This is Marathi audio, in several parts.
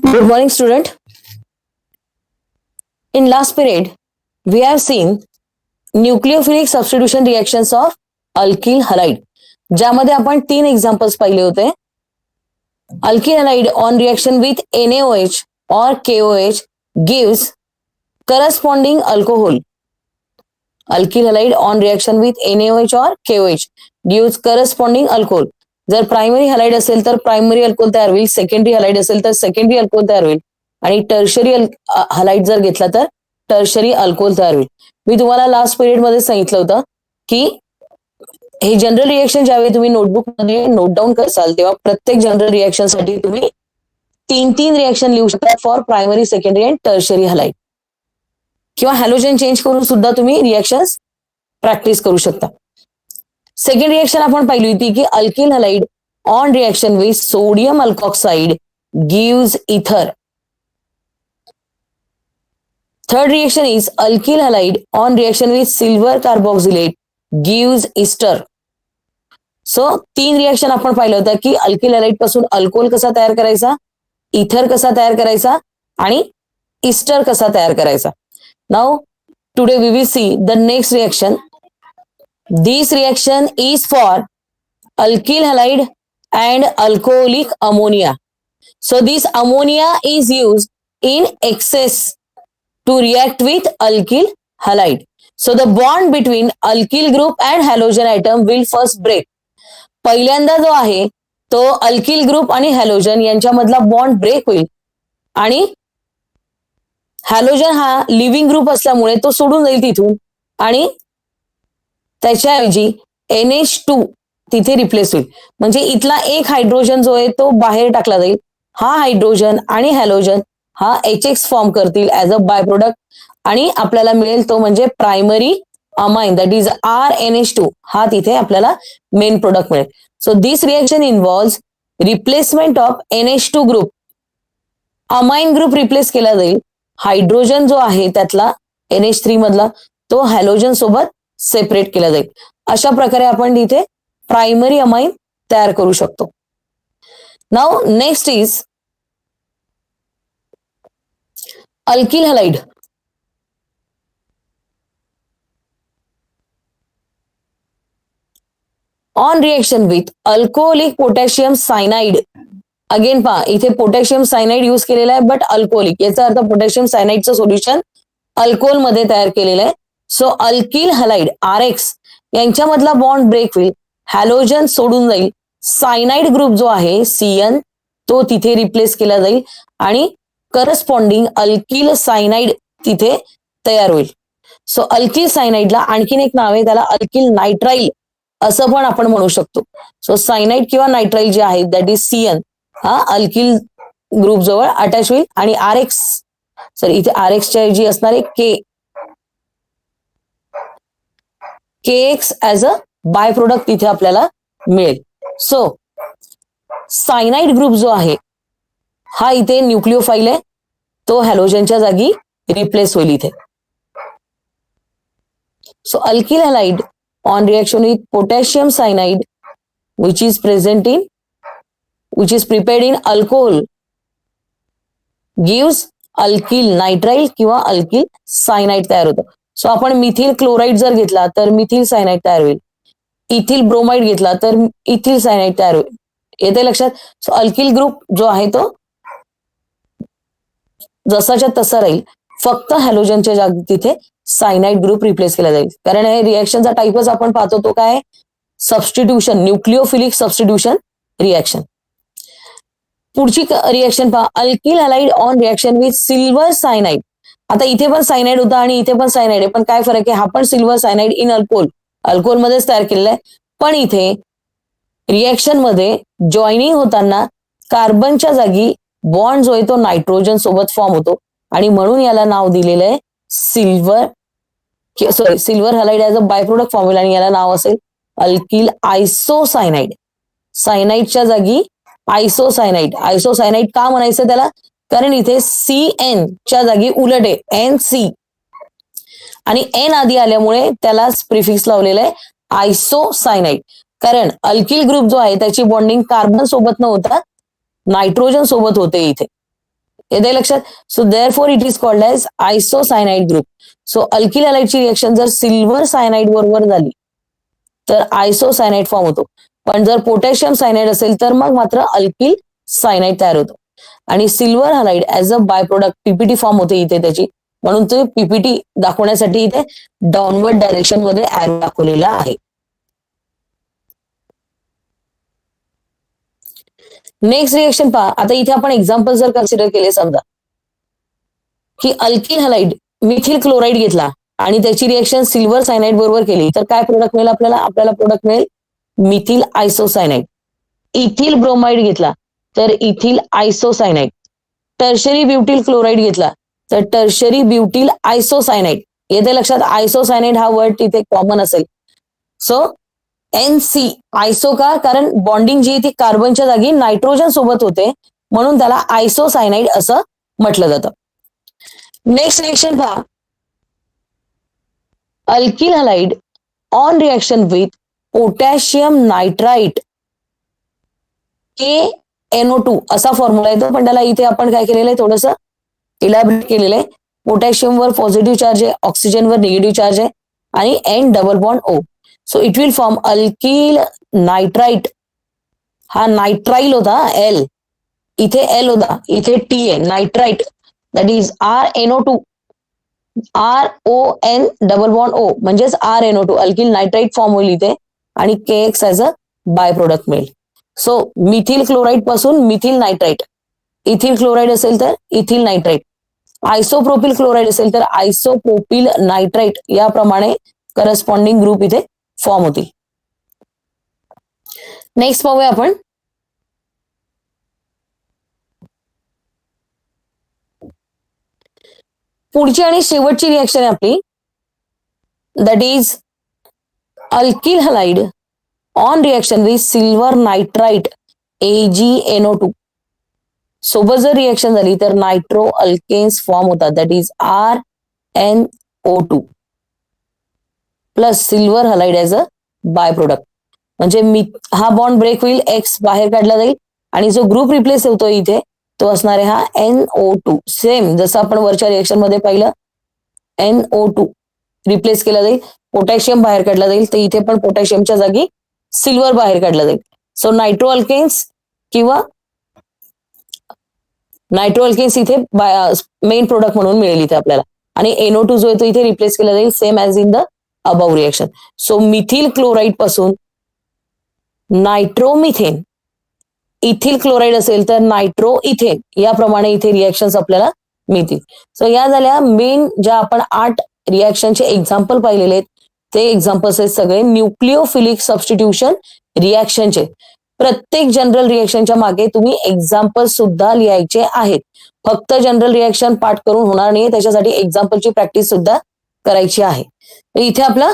Good morning, student. In last period, we have seen nucleophilic substitution reactions of alkyl halide. ज्यामध्ये आपण 3 एक्झाम्पल्स पाहिले होते. Alkyl halide on reaction with NaOH or KOH gives corresponding alcohol. Alkyl halide on reaction with NaOH or KOH gives corresponding alcohol. जर प्रायमरी हलाइड असेल तर प्रायमरी अल्कोहोल तयार होईल, सेकंडरी हलाइड असेल तर सेकंडरी अल्कोहोल तयार होईल आणि टर्शरी हलाइड जर घेतला तर टर्शरी अल्कोहोल तयार होईल. मी तुम्हाला लास्ट पिरियड मध्ये सांगितलं होतं की हे जनरल रिएक्शन ज्यावेळी तुम्ही नोटबुक मध्ये नोट डाऊन करसाल तेव्हा प्रत्येक जनरल रिएक्शन साठी तुम्ही 3 रिएक्शन लिहू शकता for primary, secondary and tertiary halide. किंवा हॅलोजन चेंज करून सुद्धा तुम्ही रिएक्शन्स प्रॅक्टिस करू शकता. सेकंड रिएक्शन आपण पाहिली होती की alkyl halide on reaction with sodium alkoxide gives ether. Third reaction is alkyl halide on reaction with silver carboxylate gives ester. So 3 reaction आपण पाहिलं होतं की अल्किल हलाइड पासून अल्कोहोल कसा तयार करायचा, इथर कसा तयार करायचा आणि इस्टर कसा तयार करायचा. Now today we will see the next reaction. This reaction is for alkyl halide and alcoholic ammonia. So this ammonia is used in excess to react with alkyl halide. So the bond between alkyl group and halogen atom will first break. पहिल्यांदा जो आहे तो अल्किल ग्रुप आणि हॅलोजन यांच्यामधला बॉन्ड ब्रेक होईल आणि हॅलोजन हा लिव्हिंग ग्रुप असल्यामुळे तो सोडून जाईल तिथून आणि त्याच्याऐवजी NH2 तिथे रिप्लेस होईल. म्हणजे इथला एक हायड्रोजन जो आहे तो बाहेर टाकला जाईल. हा हायड्रोजन आणि हॅलोजन हा HX फॉर्म करतील ऍज अ बाय प्रोडक्ट आणि आपल्याला मिळेल तो म्हणजे primary amine that is RNH2. हा तिथे आपल्याला मेन प्रोडक्ट मिळेल. So this reaction involves replacement of NH2 group. Amine group replace केला जाईल. हायड्रोजन जो आहे त्यातला NH3 मधला तो हॅलोजन सोबत सेपरेट केला जाईल. अशा प्रकारे आपण इथे प्रायमरी अमाइन तयार करू शकतो. Now next is alkyl halide. On reaction with alcoholic potassium cyanide. Again पहा इथे पोटॅशियम सायनाइड यूज केलेला आहे बट अल्कोहोलिक, याचा अर्थ पोटॅशियम सायनाइडचं सोल्युशन अल्कोहोल मध्ये तयार केलेलं आहे. सो अल्किल हलाइड RX यांच्यामधला बॉन्ड ब्रेक होईल, हॅलोजन सोडून जाईल, सायनाइड ग्रुप जो आहे CN तो तिथे रिप्लेस केला जाईल आणि करस्पॉन्डिंग अल्किल सायनाइड तिथे तयार होईल. सो अल्किल सायनाइडला आणखीन एक नाव आहे, त्याला अल्किल नायट्राइल असं पण आपण म्हणू शकतो. सो सायनाइड किंवा नायट्राइल जे आहे दॅट इज CN हा अल्किल ग्रुप जवळ अटॅच होईल आणि RX इथे RX च्या ऐवजी असणार आहे KX as a by product इथे आपल्याला मिळेल. सो सायनाइड ग्रुप जो आहे हा इथे न्यूक्लिओफाइल आहे, तो हॅलोजनच्या जागी रिप्लेस होईल इथे. So alkyl halide on reaction with potassium cyanide which is prepared in alcohol gives alkyl nitrile किंवा अल्किल सायनाइड तयार होतं. सो आपण मिथिल क्लोराइड जर घेतला तर मिथिल सायनाइड तयार होईल, इथिल ब्रोमाइड घेतला तर इथिल सायनाइड तयार होईल. येते लक्षात. सो अल्किल ग्रुप जो आहे तो जसाच्या तसा राहील, फक्त हॅलोजनच्या जागी तिथे सायनाइड ग्रुप रिप्लेस केला जाईल. कारण हे रिएक्शनचा टाईपच आपण पाहतो तो काय, सबस्टिट्यूशन, न्यूक्लिओफिलिक सबस्टिट्यूशन रिएक्शन. पुढची रिएक्शन पहा, alkyl halide on reaction with silver cyanide. आता इथे पण सायनाइड होता आणि इथे पण सायनाइड आहे, पण काय फरक आहे, हा पण सिल्वर सायनाइड इन अल्कोहोल मध्येच तयार केलेला आहे. पण इथे रिएक्शन मध्ये जॉईनिंग होताना कार्बनच्या जागी बॉन्ड जो आहे तो नायट्रोजन सोबत फॉर्म होतो आणि म्हणून याला नाव दिलेलं आहे silver halide as a by product formula आणि याला नाव असेल अल्किल आयसोसायनाइड. सायनाइडच्या जागी आयसोसायनाइड. आयसोसायनाइड का म्हणायचं त्याला, कारण इथे CN च्या जागी उलट आहे NC आणि N आधी आल्यामुळे त्याला प्रिफिक्स लावलेला आहे आयसोसायनाइड. कारण अल्किल ग्रुप जो आहे त्याची बॉन्डिंग कार्बन सोबत न होता नायट्रोजन सोबत होते इथे. येते लक्षात. So therefore it is called as isocyanide group. So alkyl हॅलाइडची रिएक्शन जर सिल्वर सायनाइड बरोबर झाली तर आयसोसायनाइड फॉर्म होतो. पण जर पोटॅशियम सायनाइड असेल तर मग मात्र अल्किल सायनाइड तयार होतो. आणि silver halide as a by product PPT form होते इथे त्याची. म्हणून ते पीपीटी दाखवण्यासाठी इथे डाऊनवर्ड डायरेक्शन मध्ये ऍरो दाखवलेला आहे. नेक्स्ट रिएक्शन पहा. आता इथे आपण एक्झाम्पल जर कन्सिडर केले, समजा की अल्किल हॅलाइड मिथिल क्लोराईड घेतला आणि त्याची रिएक्शन सिल्वर सायनाइड बरोबर केली तर काय प्रोडक्ट मिळेल आपल्याला? आपल्याला प्रोडक्ट मिळेल मिथिल आयसोसायनाइड. इथिल ब्रोमाइड घेतला तर इथिल आयसोसायनाइड. टर्शरी ब्युटिल क्लोराईड घेतला तर टर्शरी ब्युटिल आयसोसायनाइड. येते लक्षात. आयसोसायनाइड हा वर्ड तिथे कॉमन असेल. सो NC आयसो का? कारण बॉन्डिंग जी ती कार्बनच्या जागी नायट्रोजन सोबत होते म्हणून त्याला आयसोसायनाइड असं म्हटलं जातं. नेक्स्ट रिएक्शन पहा. Alkyl halide on reaction with potassium nitrite KNO2 असा फॉर्म्युला येतो. पण त्याला इथे आपण काय केलेलं आहे, थोडंसं इलॅबरेट केलेलं आहे. पोटॅशियमवर पॉझिटिव्ह चार्ज आहे, ऑक्सिजनवर निगेटिव्ह चार्ज आहे आणि N double bond O. So it will form alkyl nitrite. हा नायट्राइल होता L, इथे L होता, इथे T आहे nitrite. That is RNO2. RON double bond O म्हणजेच RNO2 अल्किल नायट्राइट फॉर्म होईल इथे आणि KX as a by product मिळेल. सो मिथिल क्लोराईड पासून मिथिल नायट्राइट, इथिल क्लोराईड असेल तर इथिल नायट्राइट, आयसोप्रोपिल क्लोराईड असेल तर आयसोप्रोपिल नायट्राइट, याप्रमाणे करस्पॉन्डिंग ग्रुप इथे फॉर्म होतील. नेक्स्ट पाहूया आपण. पुढची आणि शेवटची रिएक्शन आहे आपली. That is alkyl halide on reaction with silver nitrite AgNO2 सोबत जर रिएक्शन झाली तर नायट्रो अल्केन्स फॉर्म होतात. That is RNO2 plus silver halide as a by product. म्हणजे हा बॉन्ड ब्रेक होईल, X बाहेर काढला जाईल आणि जो ग्रुप रिप्लेस होतो इथे तो असणार आहे हा NO2. सेम जसं आपण वरच्या रिएक्शन मध्ये पाहिलं, NO2 रिप्लेस केला जाईल, पोटॅशियम बाहेर काढला जाईल, तर इथे पण पोटॅशियमच्या जागी सिल्वर बाहेर काढला जाईल. सो नायट्रो अल्केन्स किंवा नायट्रो अल्केन्स इथे मेन प्रोडक्ट म्हणून मिळेल इथे आपल्याला. आणि NO2 जो आहे तो इथे रिप्लेस केला जाईल, same as in the above reaction. So methyl chloride पासून नायट्रोमिथेन, इथिल क्लोराईड असेल तर नायट्रो इथेन, याप्रमाणे इथे रिएक्शन्स आपल्याला मिळतील. सो या झाल्या मेन ज्या आपण 8 रिएक्शनचे एक्झाम्पल पाहिलेले आहेत. ते एक्झाम्पल्स आहेत सगळे न्यूक्लिओफिलिक सबस्टिट्यूशन रिएक्शनचे. प्रत्येक जनरल रिएक्शनच्या मागे तुम्ही एक्झाम्पल सुद्धा लिहायचे आहेत. फक्त जनरल रिएक्शन पाठ करून होणार नाही, त्याच्यासाठी एक्झाम्पलची प्रॅक्टिस सुद्धा करायची आहे. तर इथे आपला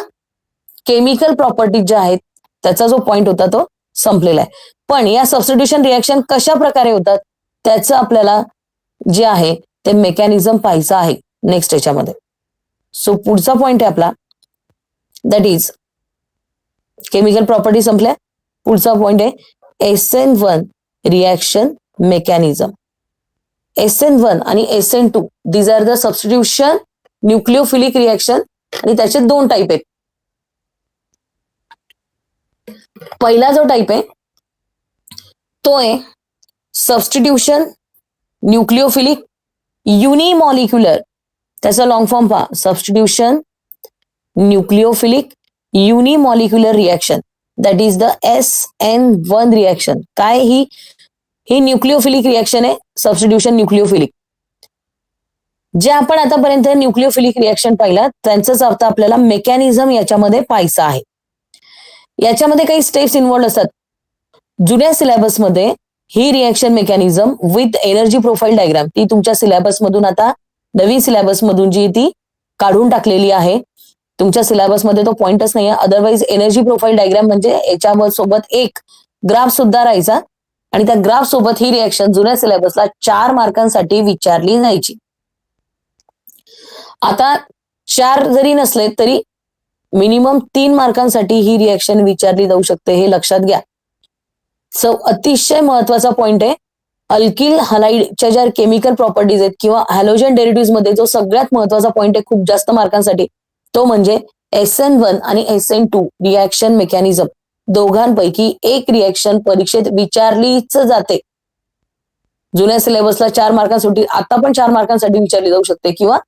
केमिकल प्रॉपर्टीज ज्या आहेत त्याचा जो पॉइंट होता तो संपलेला आहे. पण या सबस्टिट्यूशन रिएक्शन कशा प्रकारे होतात त्याचं आपल्याला जे आहे ते मेकॅनिझम पाहायचं आहे नेक्स्ट याच्यामध्ये. सो पुढचा पॉइंट आहे आपला, दॅट इज केमिकल प्रॉपर्टी संपल्या. पुढचा पॉइंट आहे SN1 रिएक्शन मेकॅनिझम. SN1 आणि SN2 these are the substitution nucleophilic reaction आणि त्याचे 2 टाईप आहेत. पहिला जो टाईप आहे तो आहे सबस्टिट्यूशन न्यूक्लिओफिलिक युनिमॉलिक्युलर. त्याचा लॉंग फॉर्म पहा, substitution nucleophilic unimolecular reaction. That is the SN1 reaction. काय ही न्यूक्लिओफिलिक रिएक्शन आहे, सबस्टिट्यूशन न्यूक्लिओफिलिक. जे आपण आतापर्यंत न्यूक्लिओफिलिक रिएक्शन पाहिला त्यांचंच आता आपल्याला मेकॅनिझम याच्यामध्ये पाहायचं आहे. याच्यामध्ये काही स्टेप्स इन्व्हॉल्व असतात. जुन्या सिलेबसमध्ये ही reaction mechanism with energy profile diagram ती तुमच्या सिलेबसमधून आता नवीन सिलेबसमधून जी ती काढून टाकलेली आहे. तुमच्या सिलेबसमध्ये तो पॉइंटच नाही आहे. अदरवाईज एनर्जी प्रोफाईल डायग्राम म्हणजे याच्या सोबत एक ग्राफ सुद्धा राहायचा आणि त्या ग्राफ सोबत ही रिएक्शन जुन्या सिलेबसला 4 मार्कांसाठी विचारली जायची. आता 4 जरी नसले तरी मिनिमम 3 मार्कांसाठी ही रिएक्शन विचारली जाऊ शकते, हे लक्षात घ्या. सो अतिशय महत्वाचा पॉइंट आहे. अल्किल हलाइडच्या ज्या केमिकल प्रॉपर्टीज आहेत किंवा हॅलोजन डेरिव्हेटिव्ह मध्ये जो सगळ्यात महत्वाचा पॉईंट आहे खूप जास्त मार्कांसाठी, तो म्हणजे SN1 आणि SN2 रिॲक्शन मेकॅनिझम. दोघांपैकी एक रिॲक्शन परीक्षेत विचारलीच जाते. जुन्या सिलेबसला 4 मार्कांसाठी, आता पण 4 मार्कांसाठी विचारली जाऊ शकते किंवा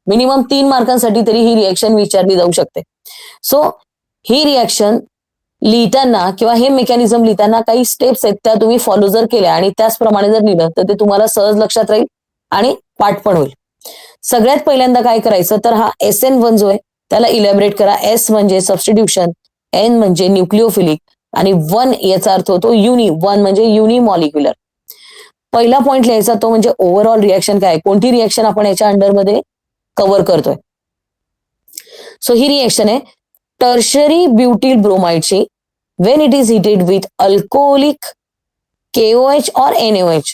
मिनिमम 3 मार्कांसाठी तरी ही रिॲक्शन विचारली जाऊ शकते. सो ही रिॲक्शन लिहिताना किंवा हे मेकॅनिझम लिहिताना काही स्टेप्स आहेत त्या तुम्ही फॉलो जर केल्या आणि त्याचप्रमाणे जर लिहिलं तर ते तुम्हाला सहज लक्षात राहील आणि पाठ पण होईल. सगळ्यात पहिल्यांदा काय करायचं तर हा SN1 जो आहे त्याला इलॅबरेट करा. S म्हणजे सबस्टिट्यूशन, N म्हणजे न्यूक्लिओफिलिक आणि 1 याचा अर्थ होतो युनी. 1 म्हणजे युनिमॉलिक्युलर. पहिला पॉइंट लिहायचा तो म्हणजे ओव्हरऑल रिॲक्शन काय, कोणती रिॲक्शन आपण याच्या अंडरमध्ये कव्हर करतोय. सो ही रिॲक्शन आहे टर्शरी ब्युटिल ब्रोमाइडची when it is heated with alcoholic KOH or NaOH.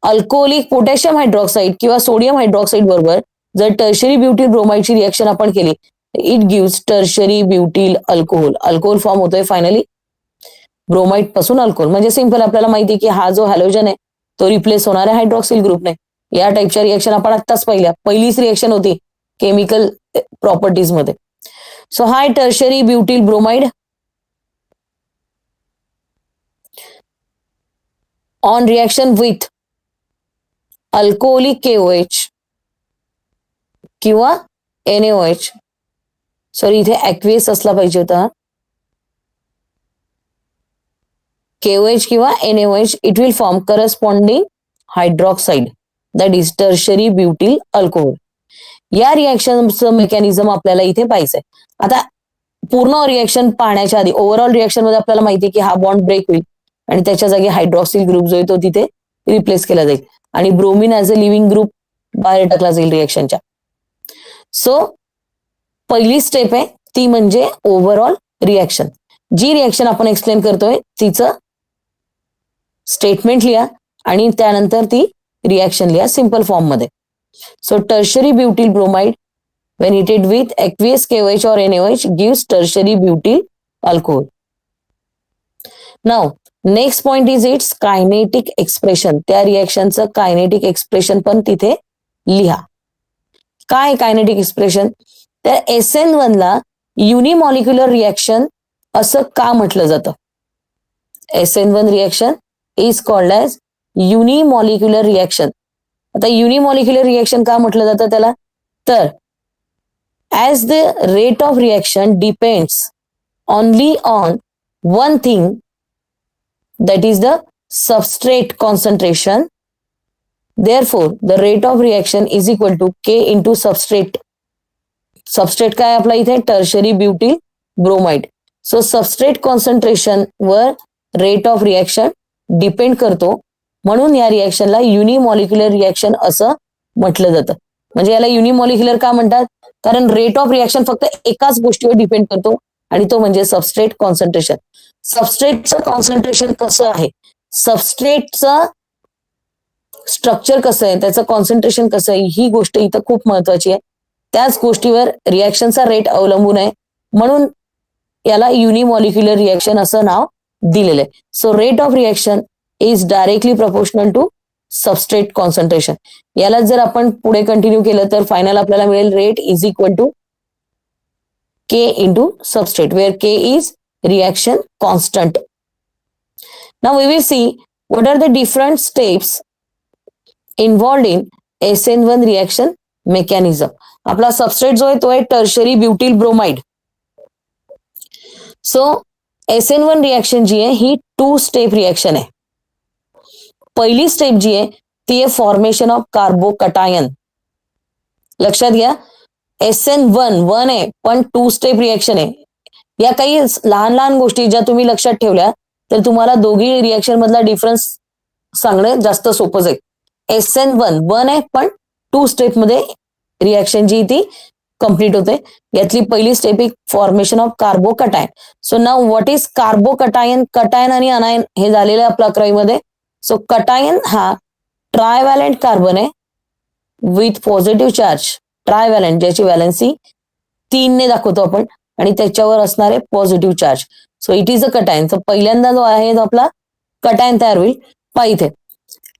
Alcoholic potassium hydroxide किंवा सोडियम हायड्रॉक्साईड बरोबर जर टर्शरी ब्युटिल ब्रोमाइडची रिॲक्शन आपण केली, it gives tertiary butyl alcohol. Alcohol form होतोय फायनली ब्रोमाइड पासून अल्कोहोल. म्हणजे सिंपल आपल्याला माहिती आहे की हा जो हॅलोजन आहे तो रिप्लेस होणार आहे हायड्रॉक्सिल ग्रुपने. या टाईपच्या रिॲक्शन आपण आत्ताच पाहिल्या. पहिलीच रिॲक्शन होती केमिकल प्रॉपर्टीज मध्ये. So hi tertiary butyl bromide on reaction with alcoholic KOH किंवा NaOH. सॉरी इथे ऍक्वियस असला पाहिजे होता. KOH किंवा NaOH, it will form corresponding hydroxide that is tertiary butyl alcohol. या रिॲक्शनचं मेकॅनिझम आपल्याला इथे पाहिजे. आता पूर्ण रिॲक्शन पाहण्याच्या आधी ओव्हरऑल रिॲक्शन मध्ये आपल्याला माहिती आहे की हा बॉन्ड ब्रेक होईल आणि त्याच्या जागी हायड्रॉक्सिल ग्रुप जो आहे तो तिथे रिप्लेस केला जाईल आणि bromine as a leaving group बाहेर टाकला जाईल रिॲक्शनच्या. सो पहिली स्टेप आहे ती म्हणजे ओव्हरऑल रिॲक्शन. जी रिॲक्शन आपण एक्सप्लेन करतोय तिचं स्टेटमेंट लिहा आणि त्यानंतर ती रिॲक्शन लिहा सिंपल फॉर्म मध्ये. So tertiary butyl bromide when heated with aqueous KOH or NaOH gives tertiary butyl alcohol. Now next point is its kinetic expression. त्या रिॲक्शनचं कायनेटिक एक्सप्रेशन पण तिथे लिहा. काय कायनेटिक एक्सप्रेशन, तर SN1 ला युनिमॉलिक्युलर रिॲक्शन असं का म्हटलं जातं. SN1 reaction is called as unimolecular reaction. आता युनिमॉलिक्युलर रिॲक्शन का म्हटलं जातं त्याला, तर as the rate of reaction depends only on one thing, that is the substrate concentration, therefore the rate of reaction is equal to K into substrate. Substrate काय आपला इथे tertiary butyl bromide. So substrate concentration वर रेट ऑफ रिॲक्शन डिपेंड करतो, म्हणून या रिॲक्शनला युनिमॉलिक्युलर रिॲक्शन असं म्हटलं जातं. म्हणजे याला युनिमॉलिक्युलर का म्हणतात, कारण रेट ऑफ रिॲक्शन फक्त एकाच गोष्टीवर डिपेंड करतो आणि तो म्हणजे सबस्ट्रेट कॉन्सन्ट्रेशन. सबस्ट्रेटचं कॉन्सन्ट्रेशन कसं आहे, सबस्ट्रेटचं स्ट्रक्चर कसं आहे, त्याचं कॉन्सन्ट्रेशन कसं आहे, ही गोष्ट इथं खूप महत्वाची आहे. त्याच गोष्टीवर रिॲक्शनचा रेट अवलंबून आहे, म्हणून याला युनिमॉलिक्युलर रिॲक्शन असं नाव दिलेलं आहे. So rate of reaction is directly proportional to substrate concentration. याला जर आपण पुढे कंटिन्यू केलं तर फायनल आपल्याला मिळेल rate is equal to K into substrate, where K is reaction constant. Now we will see what are the different steps involved in SN1 reaction mechanism. आपला सबस्ट्रेट जो आहे तो आहे tertiary butyl bromide. So SN1 reaction जी आहे ही 2 स्टेप रिॲक्शन आहे. पहिली स्टेप जी आहे ती आहे फॉर्मेशन ऑफ कार्बोकटायन. लक्षात घ्या, SN1 1 आहे पण 2 स्टेप रिॲक्शन आहे. या काही लहान लहान गोष्टी ज्या तुम्ही लक्षात ठेवल्या तर तुम्हाला दोघी रिॲक्शन मधला डिफरन्स सांगणं जास्त सोपं जाईल. SN1 1 आहे पण 2 स्टेप मध्ये रिॲक्शन जी ती कम्प्लीट होते. यातली पहिली step he formation of carbocation. So now what is carbocation, cation आणि अनायन हे झालेलं आहे आपल्या 11वी मध्ये. सो कटायन हा ट्रायव्हॅलेंट कार्बन आहे विथ पॉझिटिव्ह चार्ज. ट्रायव्हॅलेंट ज्याची व्हॅलेन्सी 3 ने दाखवतो आपण आणि त्याच्यावर असणारे positive charge. So it is a cation. So पहिल्यांदा जो आहे तो आपला कटायन तयार होईल. पहा इथे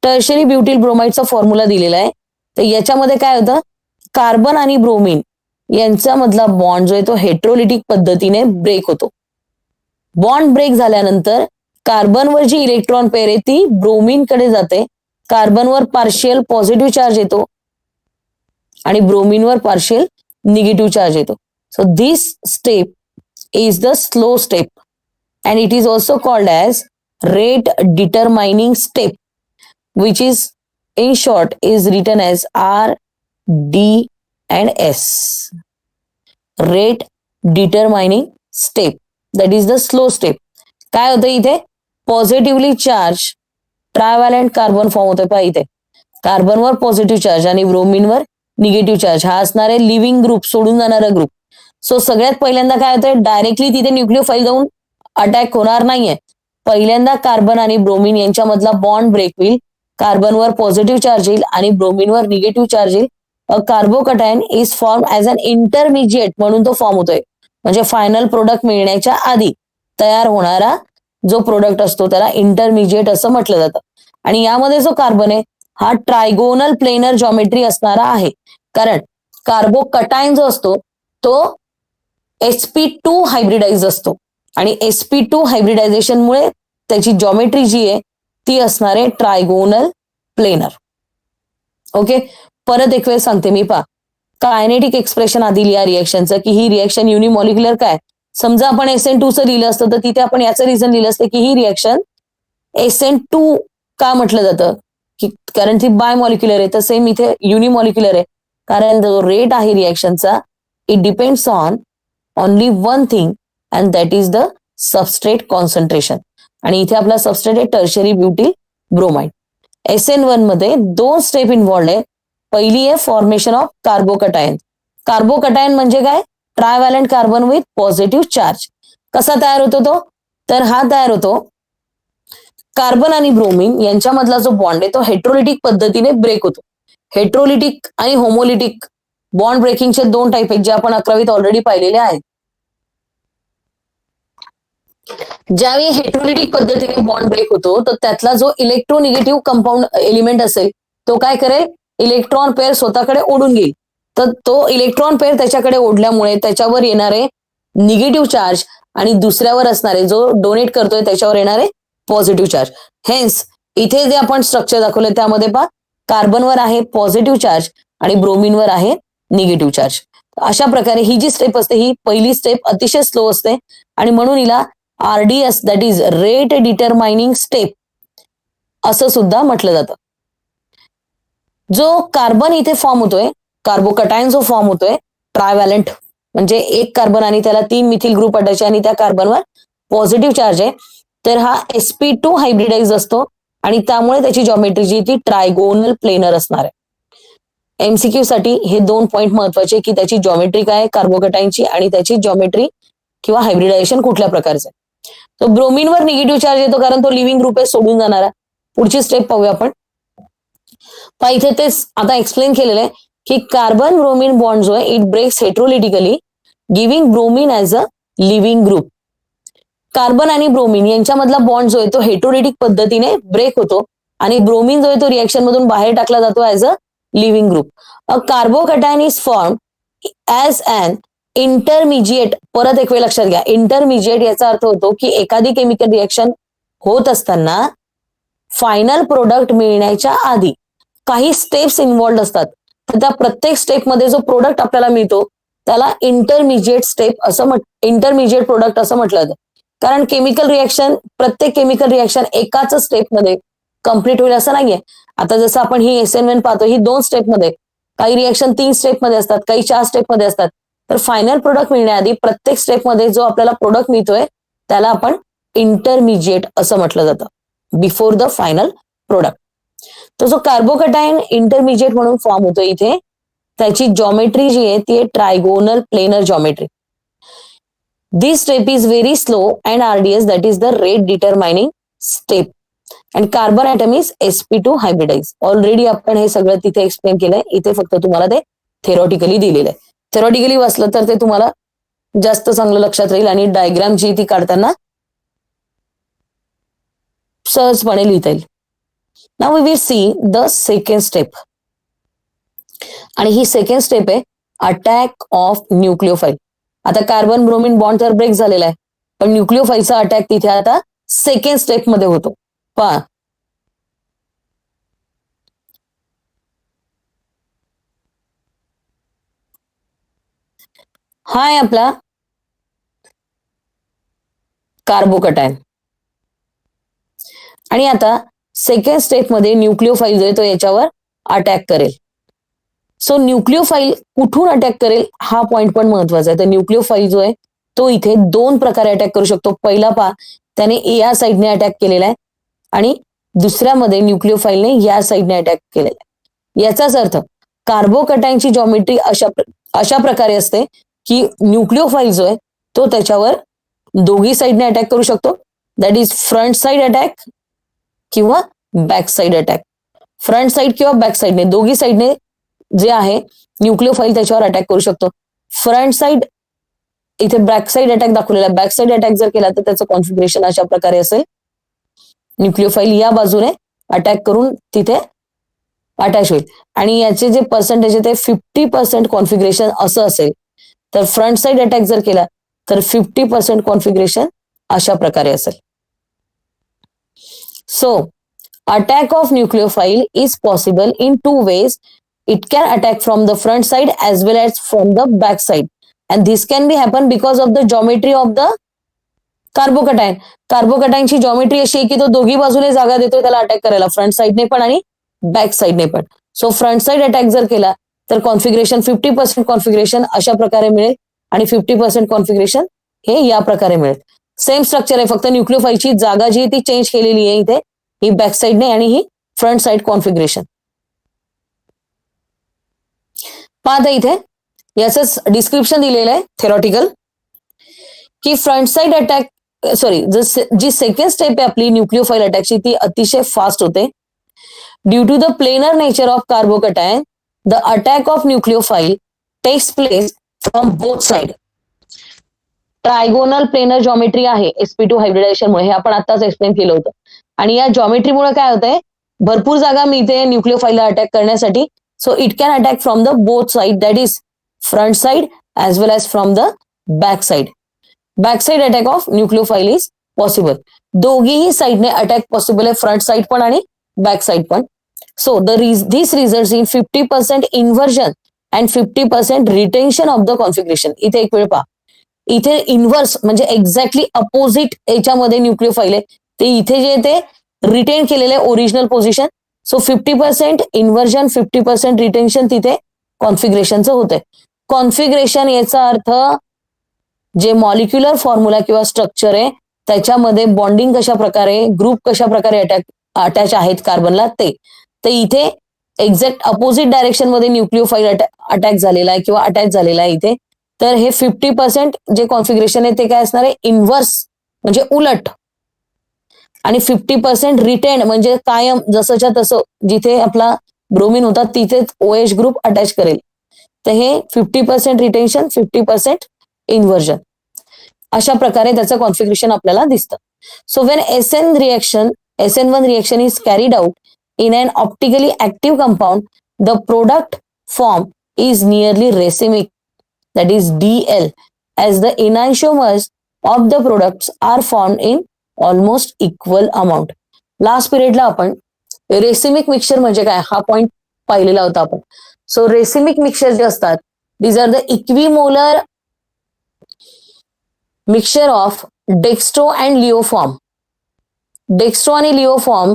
टर्शरी ब्युटिल ब्रोमाइडचा फॉर्म्युला दिलेला आहे. तर याच्यामध्ये काय होतं, कार्बन आणि ब्रोमीन यांच्यामधला बॉन्ड जो आहे तो हेट्रोलिटिक पद्धतीने ब्रेक होतो. बॉन्ड ब्रेक झाल्यानंतर कार्बनवर जी इलेक्ट्रॉन पेअर आहे ती ब्रोमीनकडे जाते. कार्बनवर पार्शियल पॉझिटिव्ह चार्ज येतो आणि ब्रोमीनवर पार्शियल निगेटिव्ह चार्ज येतो. So this step is the slow step and it is also called as rate determining step, which is in short is written as R, D and S. Rate determining step, that is the slow step. काय होतं इथे, पॉझिटिव्हली चार्ज ट्रायव्हॅलेंट कार्बन फॉर्म होतोय. पहा इथे कार्बनवर पॉझिटिव्ह चार्ज आणि ब्रोमीनवर निगेटिव्ह चार्ज हा असणार आहे लिव्हिंग ग्रुप, सोडून जाणारा ग्रुप. सो सगळ्यात पहिल्यांदा काय होतंय, डायरेक्टली तिथे न्यूक्लिओफाईल जाऊन अटॅक होणार नाहीये. पहिल्यांदा कार्बन आणि ब्रोमीन यांच्यामधला बॉन्ड ब्रेक होईल. कार्बनवर पॉझिटिव्ह चार्ज येईल आणि ब्रोमीनवर निगेटिव्ह चार्ज येईल. Carbocation is form as an intermediate म्हणून तो फॉर्म होतोय. म्हणजे फायनल प्रोडक्ट मिळण्याच्या आधी तयार होणारा जो प्रोडक्ट असतो त्याला इंटरमिजिएट असं म्हटलं जातं. आणि यामध्ये जो कार्बन आहे हा ट्रायगोनल प्लेनर जॉमेट्री असणारा आहे. कारण कार्बोकटायन जो असतो तो sp2 हायब्रिडाइज असतो आणि sp2 हायब्रिडायझेशनमुळे त्याची जॉमेट्री जी आहे ती असणार आहे ट्रायगोनल प्लेनर. ओके, परत एक वेळ सांगते मी. पहा, कायनेटिक एक्सप्रेशन आधी लिहा रिएक्शनचं की ही रिएक्शन युनिमॉलिक्युलर काय. समजा आपण SN2 चं लिहिलं असतं तर तिथे आपण याचं रिझन लिहिलं असतं की ही रिएक्शन SN2 का म्हटलं जातं, की कारण ती बायमॉलिक्युलर आहे. तर सेम इथे युनिमॉलिक्युलर आहे कारण जो रेट आहे रिएक्शनचा it depends on only one thing and that is the substrate concentration. आणि इथे आपला सबस्ट्रेट आहे टर्शरी ब्युटिल ब्रोमाइड. SN1 मध्ये दोन स्टेप इन्व्हॉल्ड आहे. पहिली आहे फॉर्मेशन ऑफ कार्बोकटायन. कार्बोकटायन म्हणजे काय, ट्रायव्हॅलेंट कार्बन विथ पॉझिटिव्ह चार्ज. कसा तयार होतो तो, तर हा तयार होतो कार्बन आणि ब्रोमीन यांच्यामधला जो बॉन्ड आहे तो हेट्रोलिटिक पद्धतीने ब्रेक होतो. हेट्रोलिटिक आणि होमोलिटिक बॉन्ड ब्रेकिंगचे दोन टाईप आहेत जे आपण 11वीत ऑलरेडी पाहिलेले आहेत. ज्यावेळी हेट्रोलिटिक पद्धतीने बॉन्ड ब्रेक होतो तर त्यातला जो इलेक्ट्रोनिगेटिव्ह कंपाऊंड एलिमेंट असेल तो काय करेल, इलेक्ट्रॉन पेअर स्वतःकडे ओढून घेईल. तर तो इलेक्ट्रॉन पेअर त्याच्याकडे ओढल्यामुळे त्याच्यावर येणारे निगेटिव्ह चार्ज आणि दुसऱ्यावर असणारे जो डोनेट करतोय त्याच्यावर येणारे पॉझिटिव्ह चार्ज. हेन्स इथे जे आपण स्ट्रक्चर दाखवले त्यामध्ये पहा, कार्बनवर आहे पॉझिटिव्ह चार्ज आणि ब्रोमीनवर आहे निगेटिव्ह चार्ज. अशा प्रकारे ही जी स्टेप असते ही पहिली स्टेप अतिशय स्लो असते आणि म्हणून हिला RDS that is rate determining step असं सुद्धा म्हटलं जातं. जो कार्बन इथे फॉर्म होतोय, कार्बोकटायन जो फॉर्म होतोय ट्रायव्हॅलेंट म्हणजे एक कार्बन आणि त्याला 3 मिथिल ग्रुप अटॅच आणि त्या कार्बनवर पॉझिटिव्ह चार्ज आहे. तर हा sp2 हायब्रिडाइज असतो आणि त्यामुळे त्याची जॉमेट्री जी ती ट्रायगोनल प्लेनर असणार आहे. MCQ साठी हे दोन पॉइंट महत्वाचे की त्याची जॉमेट्री काय आहे कार्बोकटायनची आणि त्याची जॉमेट्री किंवा हायब्रिडायझेशन कुठल्या प्रकारचं आहे. तर ब्रोमीनवर निगेटिव्ह चार्ज येतो कारण तो लिव्हिंग ग्रुप आहे सोडून जाणारा. पुढची स्टेप पाहूया आपण. पण इथे तेच आता एक्सप्लेन केलेलं आहे की कार्बन ब्रोमीन बॉन्ड जो आहे it breaks heterolytically giving bromine as a leaving group. Carbon आणि ब्रोमीन यांच्यामधला बॉन्ड जो आहे तो हेट्रोलिटिक पद्धतीने ब्रेक होतो आणि ब्रोमीन जो आहे तो रिएक्शन मधून बाहेर टाकला जातो as a leaving group. A carbocation is form as an intermediate. परत एक वेळ लक्षात घ्या, इंटरमिजिएट याचा अर्थ होतो की एखादी केमिकल रिएक्शन होत असताना फायनल प्रोडक्ट मिळण्याच्या आधी काही स्टेप्स इन्व्हॉल्ड असतात. तर त्या प्रत्येक स्टेपमध्ये जो प्रोडक्ट आपल्याला मिळतो त्याला इंटरमिजिएट स्टेप असं इंटरमिजिएट प्रोडक्ट असं म्हटलं जातं. कारण केमिकल रिएक्शन प्रत्येक केमिकल रिएक्शन एकाच स्टेपमध्ये कम्प्लीट होईल असं नाहीये. आता जसं आपण ही SN1 पाहतो ही 2 स्टेपमध्ये, काही रिएक्शन 3 स्टेपमध्ये असतात, काही 4 स्टेपमध्ये असतात. तर फायनल प्रोडक्ट मिळण्याआधी प्रत्येक स्टेपमध्ये जो आपल्याला प्रोडक्ट मिळतोय त्याला आपण इंटरमिजिएट असं म्हटलं जातं, बिफोर द फायनल प्रोडक्ट. तर जो कार्बोकटायन इंटरमिजिएट म्हणून फॉर्म होतो इथे त्याची जॉमेट्री जी आहे ती आहे trigonal planar geometry. This step is very slow and RDS that is the rate determining step and carbon atom is sp2 hybridize. Already आपण हे सगळं तिथे एक्सप्लेन केलंय. इथे फक्त तुम्हाला ते थेरॉटिकली दिलेलं आहे. थेरॉटिकली वाचलं तर ते तुम्हाला जास्त चांगलं लक्षात राहील आणि डायग्राम जी ती काढताना सहजपणे लिहिता येईल. Now we will see the second step. आणि ही सेकंड स्टेप आहे अटॅक ऑफ न्यूक्लिओफाईल. आता कार्बन ब्रोमिन बॉन्ड तर ब्रेक झालेला आहे, पण न्यूक्लिओफाईलचा अटॅक तिथे आता सेकंड स्टेप मध्ये होतो. पहा, हा आहे आपला कार्बोकटायन. आणि आता सेकंड स्टेप मध्ये न्यूक्लिओफाईल जो आहे तो याच्यावर अटॅक करेल. सो न्यूक्लिओफाईल कुठून अटॅक करेल हा पॉइंट पण महत्वाचा आहे. तर न्यूक्लिओफाईल जो आहे तो इथे दोन प्रकारे अटॅक करू शकतो. पहिला पहा, त्याने या साईडने अटॅक केलेला आहे आणि दुसऱ्यामध्ये न्यूक्लिओफाईलने या साईडने अटॅक केलेला आहे. याचाच अर्थ कार्बोकटायनची जॉमेट्री अशा प्रकारे असते की न्यूक्लिओफाईल जो आहे तो त्याच्यावर दोघी साईडने अटॅक करू शकतो. That is front side attack किंवा back side attack. Front side किंवा बॅक साईडने दोघी साईडने जे आहे न्यूक्लिओफाईल त्याच्यावर अटॅक करू शकतो. फ्रंट साईड इथे बॅक साईड अटॅक दाखवलेला, बॅक साईड अटॅक जर केला तर त्याचं कॉन्फिगरेशन अशा प्रकारे असेल. न्यूक्लिओफाईल या बाजूने अटॅक करून तिथे अटॅच होईल आणि याचे जे पर्सेंटेज आहे ते 50% कॉन्फिगरेशन असं असेल. तर फ्रंट साईड अटॅक जर केला तर 50% कॉन्फिगरेशन अशा प्रकारे असेल. So attack of nucleophile is possible in 2 ways. It can attack from the front side as well as from the back side, and this can be happen because of the geometry of the carbocation. कार्बोकटायनची जॉमेट्री अशी आहे की तो दोघी बाजूने जागा देतोय त्याला अटॅक करायला, फ्रंट साईडने पण आणि बॅक साईडने पण. सो फ्रंट साईड अटॅक जर केला तर कॉन्फिगरेशन 50% कॉन्फिगरेशन अशा प्रकारे मिळेल आणि 50% कॉन्फिगरेशन हे या प्रकारे मिळेल. सेम स्ट्रक्चर आहे, फक्त न्यूक्लिओफाईलची जागा जी ती चेंज केलेली आहे इथे, ही बॅक साईडने आणि ही फ्रंट साईड कॉन्फिगरेशन. पाहता इथे याच डिस्क्रिप्शन दिलेलं आहे थेरॉटिकल की फ्रंट साईड अटॅक जी सेकंड स्टेप आहे आपली न्यूक्लिओफाईल अटॅकची ती अतिशय फास्ट होते. Due to the planar nature of carbocation the attack of nucleophile takes place from both side. Trigonal planar geometry आहे sp2 हायब्रिडायझेशनमुळे, हे आपण आताच एक्सप्लेन केलं होतं. आणि या जॉमेट्रीमुळे काय होतंय, भरपूर जागा मिळते न्यूक्लिओफाईलला अटॅक करण्यासाठी. So it can attack from the both side, that is front side as well as from the back side. Back side attack of nucleophile is possible. दोघीही साइडने attack possible आहे, फ्रंट साइड पण आणि बॅक साइड पण. So this results in 50% inversion and 50% retention of the configuration. इथे एक वेळ पहा, इथे इन्व्हर्स म्हणजे एक्झॅक्टली अपोजिट याच्यामध्ये न्यूक्लिओफाईल आहे, ते इथे जे ते रिटेन केलेले original position. So 50% inversion 50% retention तिथे कॉन्फिगरेशनचं होतंय. कॉन्फिगरेशन याचा अर्थ जे मॉलिक्युलर फॉर्म्युला किंवा स्ट्रक्चर आहे त्याच्यामध्ये बॉन्डिंग कशा प्रकारे, ग्रुप कशा प्रकारे अटॅच आहेत कार्बनला ते. तर इथे एक्झॅक्ट अपोजिट डायरेक्शन मध्ये न्यूक्लिओफाईल अटॅक झालेला आहे किंवा अटॅच झालेला आहे इथे. तर हे 50% जे कॉन्फिगरेशन आहे ते काय असणार आहे, इन्व्हर्स म्हणजे उलट. आणि 50% रिटेन म्हणजे कायम जसंच्या तसं, जिथे आपला ब्रोमिन होता तिथेच OH ग्रुप अटॅच करेल. तर हे 50% रिटेन्शन 50% इन्व्हर्जन अशा प्रकारे त्याचं कॉन्फिगरेशन आपल्याला दिसतं. So when SN1 reaction is carried out in an optically active compound, the product form is nearly racemic, that is DL, as the enantiomers of the products are formed in almost equal amount. Last पिरियडला आपण रेसिमिक मिक्सचर म्हणजे काय हा पॉइंट पाहिलेला होता आपण. सो रेसिमिक मिक्सचर जे असतात, these are the equimolar mixture of dextro and laevoform. Dextro आणि लिओफॉर्म,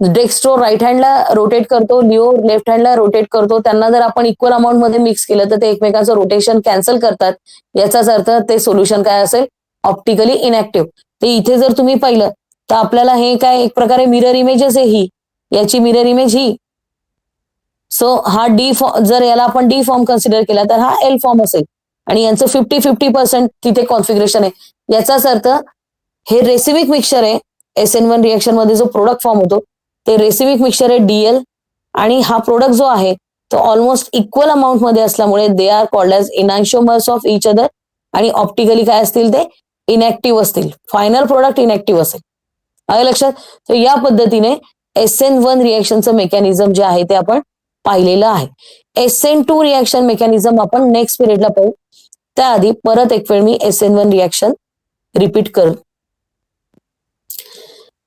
डेक्स्ट्रो राईट हँडला रोटेट करतो, लिओ लेफ्ट हँडला रोटेट करतो. त्यांना जर आपण इक्वल अमाऊंट मध्ये मिक्स केलं तर ते एकमेकांचं रोटेशन कॅन्सल करतात. याचाच अर्थ ते सोल्युशन काय असेल, ऑप्टिकली इनॅक्टिव्ह. ते इथे जर तुम्ही पाहिलं तर आपल्याला हे काय एक प्रकारे मिरर इमेजच आहे, ही याची मिरर इमेज ही. सो हा डी फॉर्म, जर याला आपण डी फॉर्म कन्सिडर केला तर हा एल फॉर्म असेल आणि यांचं 50-50% तिथे कॉन्फिगरेशन आहे. याचाच अर्थ हे रेसिमिक मिक्सचर आहे. SN1 रिएक्शन मध्ये जो प्रोडक्ट फॉर्म होतो ते रेसिमिक मिक्सचर आहे DL, आणि हा प्रोडक्ट जो आहे तो ऑलमोस्ट इक्वल अमाऊंट मध्ये असल्यामुळे they are called as enantiomers of each other, आणि ऑप्टिकली काय असतील ते इनॅक्टिव्ह असतील. फायनल प्रोडक्ट इनॅक्टिव्ह असेल. आहे लक्षात. तर या पद्धतीने SN1 रिएक्शनचं मेकॅनिझम जे आहे ते आपण पाहिलेलं आहे. SN2 रिएक्शन मेकॅनिझम आपण नेक्स्ट पिरियडला पाहू. त्याआधी परत एक वेळ मी SN1 रिएक्शन रिपीट कर.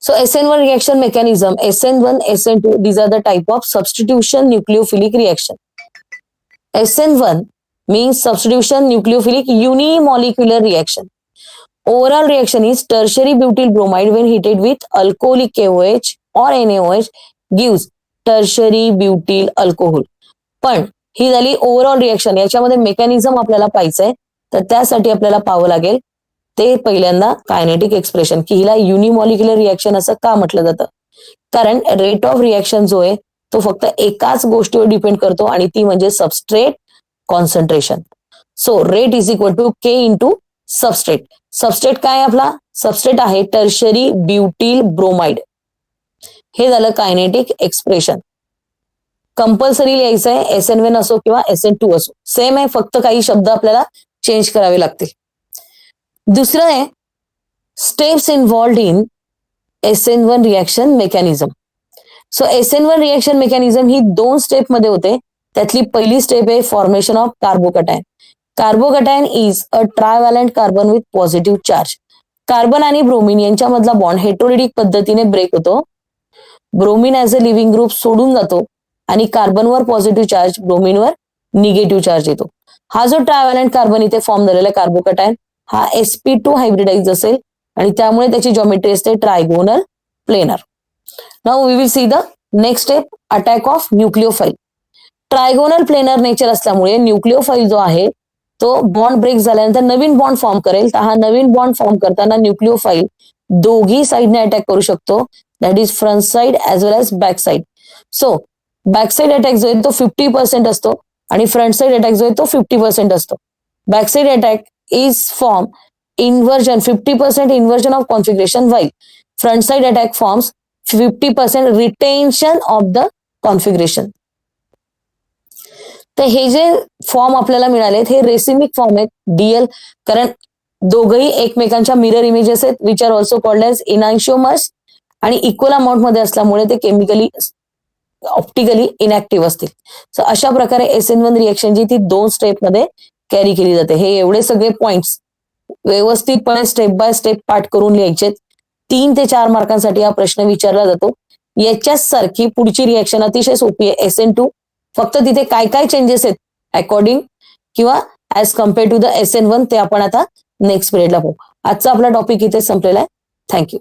So SN1 reaction mechanism, SN1, SN2, these are the type of substitution nucleophilic reaction. SN1 means substitution nucleophilic unimolecular reaction. Overall reaction is tertiary butyl bromide when heated with alcoholic KOH or NaOH gives tertiary butyl alcohol. पण ही झाली ओव्हरऑल रिएक्शन. याच्यामध्ये मेकॅनिझम आपल्याला पाहायचंय, तर त्यासाठी आपल्याला पाहावं लागेल ते पहिल्यांदा कायनेटिक एक्सप्रेशन, की हिला युनिमॉलिक्युलर रिएक्शन असं का म्हटलं जातं. कारण रेट ऑफ रिएक्शन जो आहे तो फक्त एकाच गोष्टीवर डिपेंड करतो आणि ती म्हणजे substrate concentration. So rate is equal to K into substrate. Substrate काय आपला? सबस्ट्रेट आहे टर्शरी ब्युटिल ब्रोमाइड. हे झालं कायनेटिक एक्सप्रेशन. कंपल्सरी लिहायचं आहे, SN1 असो किंवा SN2 असो, सेम आहे, फक्त काही शब्द आपल्याला चेंज करावे लागतील. दुसरं आहे steps involved in SN1 reaction mechanism. So SN1 reaction mechanism ही 2 स्टेप मध्ये होते. त्यातली पहिली स्टेप आहे formation of carbocation. Carbocation is a trivalent carbon with positive charge. Carbon आणि ब्रोमिन यांच्यामधला बॉन्ड हेटेरोडिक पद्धतीने ब्रेक होतो. Bromine as a leaving group सोडून जातो आणि कार्बनवर पॉझिटिव्ह चार्ज, ब्रोमिनवर निगेटिव्ह चार्ज येतो. हा जो ट्रायव्हॅलंट कार्बन इथे फॉर्म झालेला कार्बोकटायन हा sp2 हायब्रिडाइज असेल आणि त्यामुळे त्याची जॉमेट्री असते trigonal planar. Now we will see the next step, attack of nucleophile. Trigonal planar nature असल्यामुळे न्यूक्लिओफाईल जो आहे तो बॉन्ड ब्रेक झाल्यानंतर नवीन बॉन्ड फॉर्म करेल. तर हा नवीन बॉन्ड फॉर्म करताना न्यूक्लिओफाईल दोघी साईडने अटॅक करू शकतो, that is front side as well as back side. So back side attack जो आहे तो 50% असतो आणि फ्रंट साइड अटॅक जो आहे तो 50% असतो. Back side attack is form inversion 50% inversion of configuration, while front side attack forms 50% retention of the configuration. तर हे जे फॉर्म आपल्याला मिळाले हे रेसिमिक फॉर्म आहेत DL, कारण दोघही एकमेकांच्या मिरर इमेजेस आहेत, which are also called as enantiomers, आणि इक्वल अमाऊंट मध्ये असल्यामुळे ते केमिकली ऑप्टिकली इनॅक्टिव्ह असतील. सो अशा प्रकारे SN1 रिएक्शन जी ती 2 स्टेप मध्ये कॅरी केली जाते. हे एवढे सगळे पॉइंट्स व्यवस्थितपणे स्टेप बाय स्टेप पाठ करून लिहायचे. 3 ते 4 मार्कांसाठी हा प्रश्न विचारला जातो. याच्याच सारखी पुढची रिएक्शन अतिशय सोपी आहे SN2, फक्त तिथे काय काय चेंजेस आहेत अकॉर्डिंग किंवा as compare to the SN1 ते आपण आता नेक्स्ट पिरियडला पाहू. आजचा आपला टॉपिक इथे संपलेला आहे. थँक्यू.